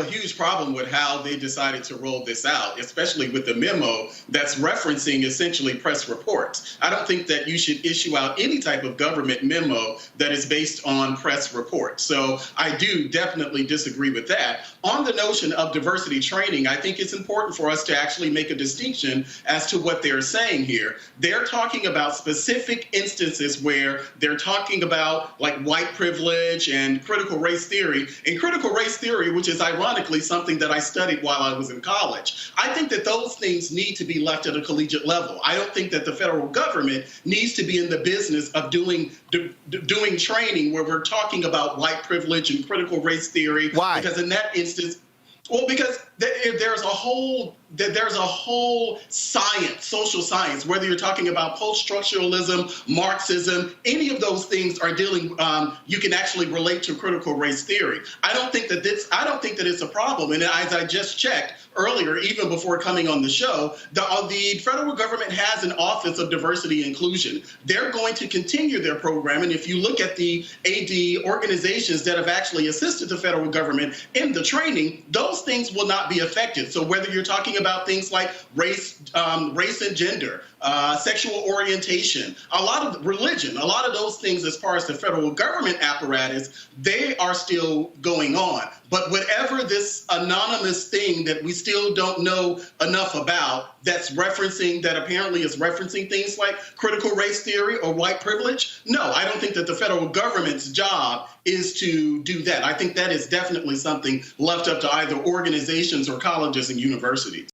a huge problem with how they decided to roll this out, especially with the memo that's referencing essentially press reports. I don't think that you should issue out any type of government memo that is based on press reports. So I do definitely disagree with that. On the notion of diversity training, I think it's important for us to actually make a distinction as to what they're saying here. They're talking about specific instances where they're talking about like white privilege and critical race theory. And critical race theory, which is ironically something that I studied while I was in college. I think that those things need to be left at a collegiate level. I don't think that the federal government needs to be in the business of doing training where we're talking about white privilege and critical race theory. Why? Because in that instance, well, because there's a whole science, social science, whether you're talking about post-structuralism, Marxism, any of those things are dealing. You can actually relate to critical race theory. I don't think that it's a problem. And as I just checked earlier, even before coming on the show, the federal government has an Office of Diversity and Inclusion. They're going to continue their program. And if you look at the AD organizations that have actually assisted the federal government in the training, those things will not be affected. So whether you're talking about things like race and gender, sexual orientation, a lot of religion, a lot of those things as far as the federal government apparatus, they are still going on. But whatever this anonymous thing that we still don't know enough about that apparently is referencing things like critical race theory or white privilege, no, I don't think that the federal government's job is to do that. I think that is definitely something left up to either organizations or colleges and universities.